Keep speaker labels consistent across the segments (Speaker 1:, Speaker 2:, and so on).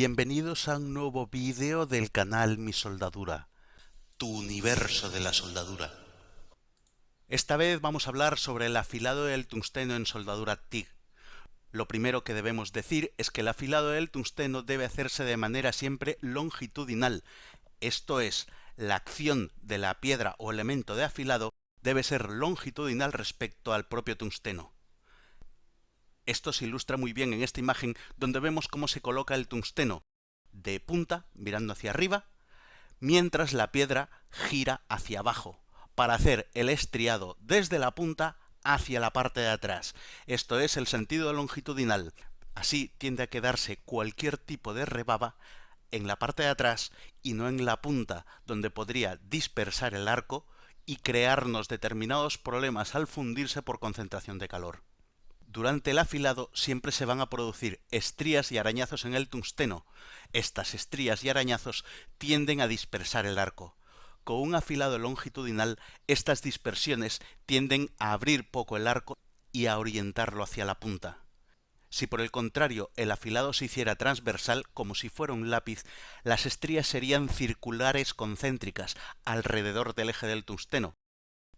Speaker 1: Bienvenidos a un nuevo vídeo del canal Mi Soldadura, tu universo de la soldadura. Esta vez vamos a hablar sobre el afilado del tungsteno en soldadura TIG. Lo primero que debemos decir es que el afilado del tungsteno debe hacerse de manera siempre longitudinal. Esto es, la acción de la piedra o elemento de afilado debe ser longitudinal respecto al propio tungsteno. Esto se ilustra muy bien en esta imagen donde vemos cómo se coloca el tungsteno de punta, mirando hacia arriba, mientras la piedra gira hacia abajo, para hacer el estriado desde la punta hacia la parte de atrás. Esto es el sentido longitudinal. Así tiende a quedarse cualquier tipo de rebaba en la parte de atrás y no en la punta, donde podría dispersar el arco y crearnos determinados problemas al fundirse por concentración de calor. Durante el afilado siempre se van a producir estrías y arañazos en el tungsteno. Estas estrías y arañazos tienden a dispersar el arco. Con un afilado longitudinal, estas dispersiones tienden a abrir poco el arco y a orientarlo hacia la punta. Si por el contrario el afilado se hiciera transversal, como si fuera un lápiz, las estrías serían circulares concéntricas alrededor del eje del tungsteno.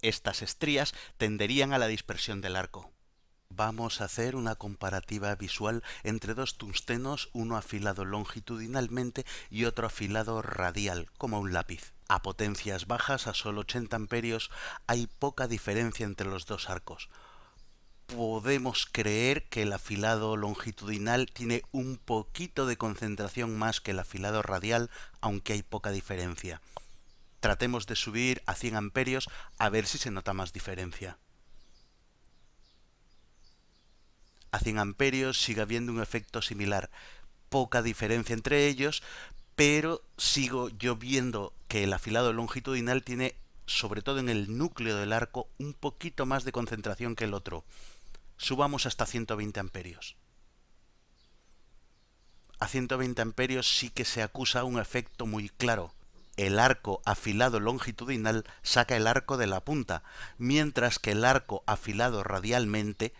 Speaker 1: Estas estrías tenderían a la dispersión del arco. Vamos a hacer una comparativa visual entre dos tungstenos, uno afilado longitudinalmente y otro afilado radial, como un lápiz. A potencias bajas, a solo 80 amperios, hay poca diferencia entre los dos arcos. Podemos creer que el afilado longitudinal tiene un poquito de concentración más que el afilado radial, aunque hay poca diferencia. Tratemos de subir a 100 amperios a ver si se nota más diferencia. A 100 amperios sigue habiendo un efecto similar. Poca diferencia entre ellos, pero sigo yo viendo que el afilado longitudinal tiene, sobre todo en el núcleo del arco, un poquito más de concentración que el otro. Subamos hasta 120 amperios. A 120 amperios sí que se acusa un efecto muy claro. El arco afilado longitudinal saca el arco de la punta, mientras que el arco afilado radialmente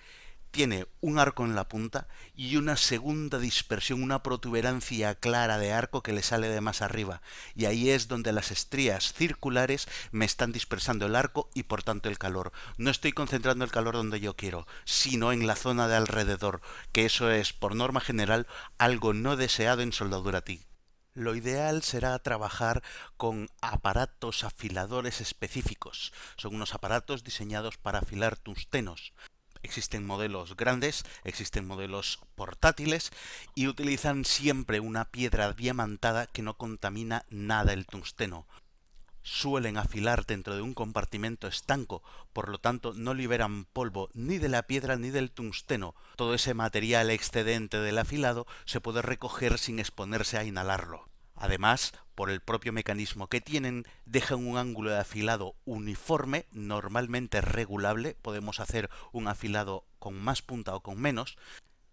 Speaker 1: tiene un arco en la punta y una segunda dispersión, una protuberancia clara de arco que le sale de más arriba. Y ahí es donde las estrías circulares me están dispersando el arco y por tanto el calor. No estoy concentrando el calor donde yo quiero, sino en la zona de alrededor, que eso es, por norma general, algo no deseado en soldadura TIG. Lo ideal será trabajar con aparatos afiladores específicos. Son unos aparatos diseñados para afilar tungstenos. Existen modelos grandes, existen modelos portátiles y utilizan siempre una piedra diamantada que no contamina nada el tungsteno. Suelen afilar dentro de un compartimento estanco, por lo tanto no liberan polvo ni de la piedra ni del tungsteno. Todo ese material excedente del afilado se puede recoger sin exponerse a inhalarlo. Además, por el propio mecanismo que tienen, dejan un ángulo de afilado uniforme, normalmente regulable. Podemos hacer un afilado con más punta o con menos.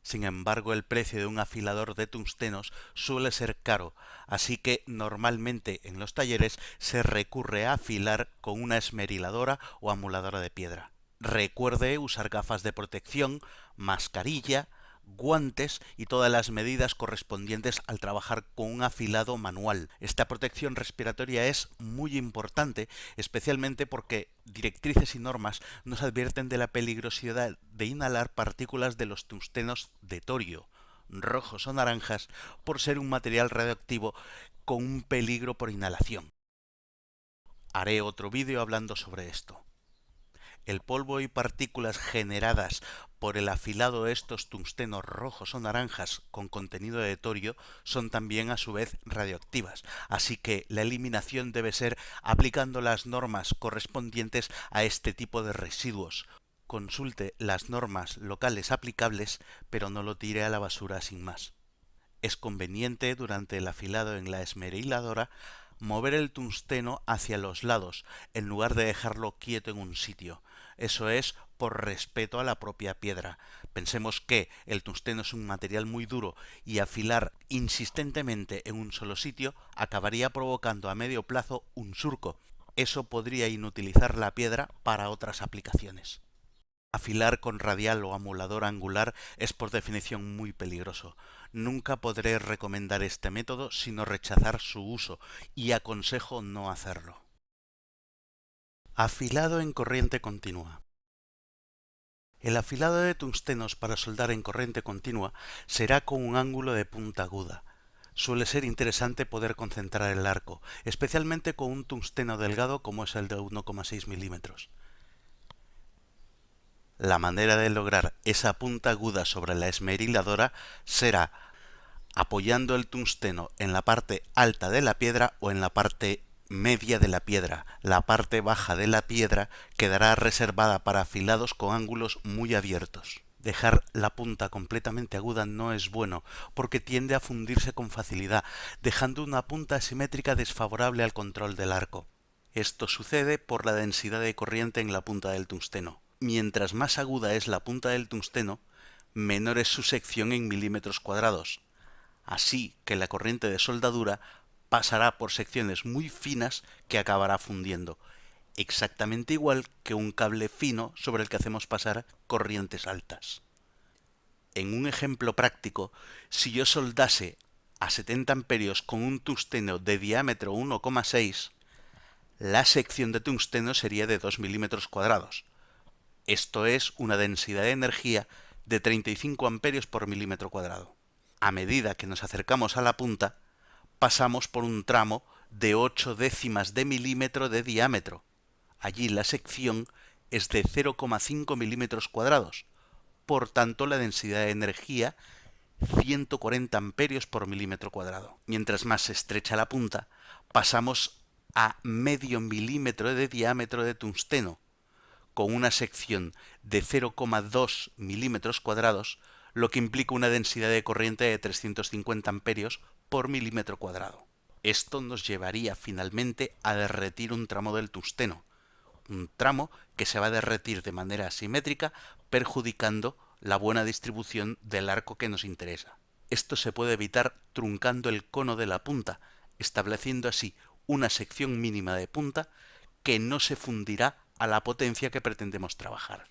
Speaker 1: Sin embargo, el precio de un afilador de tungstenos suele ser caro, así que normalmente en los talleres se recurre a afilar con una esmeriladora o amuladora de piedra. Recuerde usar gafas de protección, mascarilla, guantes y todas las medidas correspondientes al trabajar con un afilado manual. Esta protección respiratoria es muy importante, especialmente porque directrices y normas nos advierten de la peligrosidad de inhalar partículas de los tungstenos de torio, rojos o naranjas, por ser un material radioactivo con un peligro por inhalación. Haré otro vídeo hablando sobre esto. El polvo y partículas generadas por el afilado de estos tungstenos rojos o naranjas con contenido de torio son también a su vez radioactivas, así que la eliminación debe ser aplicando las normas correspondientes a este tipo de residuos. Consulte las normas locales aplicables, pero no lo tire a la basura sin más. Es conveniente durante el afilado en la esmeriladora mover el tungsteno hacia los lados, en lugar de dejarlo quieto en un sitio. Eso es por respeto a la propia piedra. Pensemos que el tungsteno es un material muy duro y afilar insistentemente en un solo sitio acabaría provocando a medio plazo un surco. Eso podría inutilizar la piedra para otras aplicaciones. Afilar con radial o amulador angular es por definición muy peligroso. nunca podré recomendar este método sino rechazar su uso y aconsejo no hacerlo. Afilado en corriente continua. El afilado de tungstenos para soldar en corriente continua será con un ángulo de punta aguda. Suele ser interesante poder concentrar el arco, especialmente con un tungsteno delgado como es el de 1,6 milímetros. La manera de lograr esa punta aguda sobre la esmeriladora será apoyando el tungsteno en la parte alta de la piedra o en la parte media de la piedra. La parte baja de la piedra quedará reservada para afilados con ángulos muy abiertos. Dejar la punta completamente aguda no es bueno porque tiende a fundirse con facilidad, dejando una punta asimétrica desfavorable al control del arco. Esto sucede por la densidad de corriente en la punta del tungsteno. Mientras más aguda es la punta del tungsteno, menor es su sección en milímetros cuadrados. Así que la corriente de soldadura pasará por secciones muy finas que acabará fundiendo, exactamente igual que un cable fino sobre el que hacemos pasar corrientes altas. En un ejemplo práctico, si yo soldase a 70 amperios con un tungsteno de diámetro 1,6, la sección de tungsteno sería de 2 milímetros cuadrados. Esto es una densidad de energía de 35 amperios por milímetro cuadrado. A medida que nos acercamos a la punta, pasamos por un tramo de 8 décimas de milímetro de diámetro. Allí la sección es de 0,5 milímetros cuadrados. Por tanto, la densidad de energía 140 amperios por milímetro cuadrado. Mientras más se estrecha la punta, pasamos a medio milímetro de diámetro de tungsteno, con una sección de 0,2 milímetros cuadrados, lo que implica una densidad de corriente de 350 amperios por milímetro cuadrado. Esto nos llevaría finalmente a derretir un tramo del tungsteno, un tramo que se va a derretir de manera asimétrica, perjudicando la buena distribución del arco que nos interesa. Esto se puede evitar truncando el cono de la punta, estableciendo así una sección mínima de punta que no se fundirá a la potencia que pretendemos trabajar.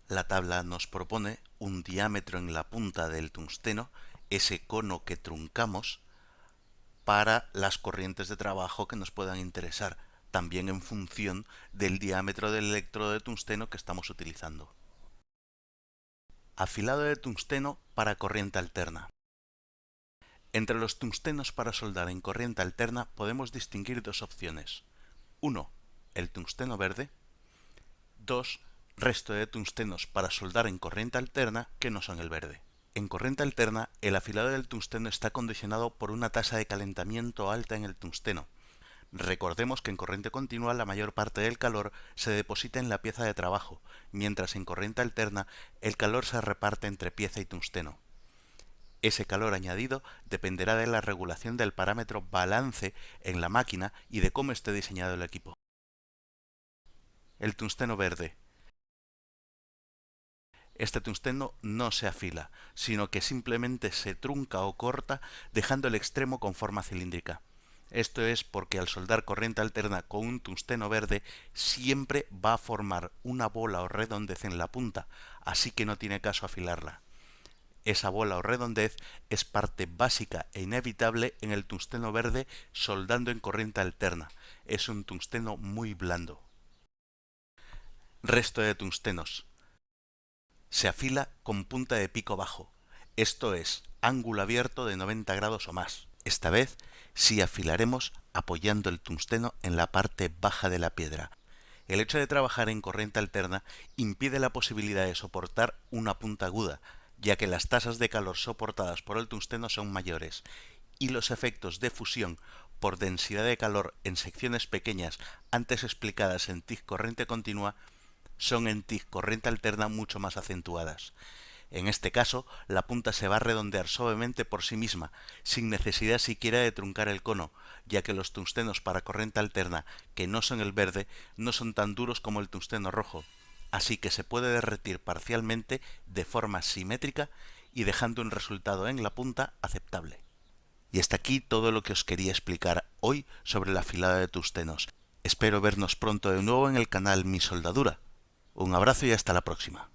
Speaker 1: La tabla nos propone un diámetro en la punta del tungsteno, ese cono que truncamos, para las corrientes de trabajo que nos puedan interesar, también en función del diámetro del electrodo de tungsteno que estamos utilizando. Afilado de tungsteno para corriente alterna. Entre los tungstenos para soldar en corriente alterna podemos distinguir dos opciones. 1. El tungsteno verde. 2. Resto de tungstenos para soldar en corriente alterna que no son el verde. En corriente alterna, el afilado del tungsteno está condicionado por una tasa de calentamiento alta en el tungsteno. Recordemos que en corriente continua la mayor parte del calor se deposita en la pieza de trabajo, mientras en corriente alterna el calor se reparte entre pieza y tungsteno. Ese calor añadido dependerá de la regulación del parámetro balance en la máquina y de cómo esté diseñado el equipo. El tungsteno verde. Este tungsteno no se afila, sino que simplemente se trunca o corta dejando el extremo con forma cilíndrica. Esto es porque al soldar corriente alterna con un tungsteno verde siempre va a formar una bola o redondez en la punta, así que no tiene caso afilarla. Esa bola o redondez es parte básica e inevitable en el tungsteno verde soldando en corriente alterna. Es un tungsteno muy blando. Resto de tungstenos. Se afila con punta de pico bajo, esto es, ángulo abierto de 90 grados o más. Esta vez sí afilaremos apoyando el tungsteno en la parte baja de la piedra. El hecho de trabajar en corriente alterna impide la posibilidad de soportar una punta aguda, ya que las tasas de calor soportadas por el tungsteno son mayores, y los efectos de fusión por densidad de calor en secciones pequeñas antes explicadas en TIG corriente continua son en TIG corriente alterna mucho más acentuadas. En este caso, la punta se va a redondear suavemente por sí misma, sin necesidad siquiera de truncar el cono, ya que los tungstenos para corriente alterna, que no son el verde, no son tan duros como el tungsteno rojo, así que se puede derretir parcialmente de forma simétrica y dejando un resultado en la punta aceptable. Y hasta aquí todo lo que os quería explicar hoy sobre la afilada de tungstenos. Espero vernos pronto de nuevo en el canal Mi Soldadura. Un abrazo y hasta la próxima.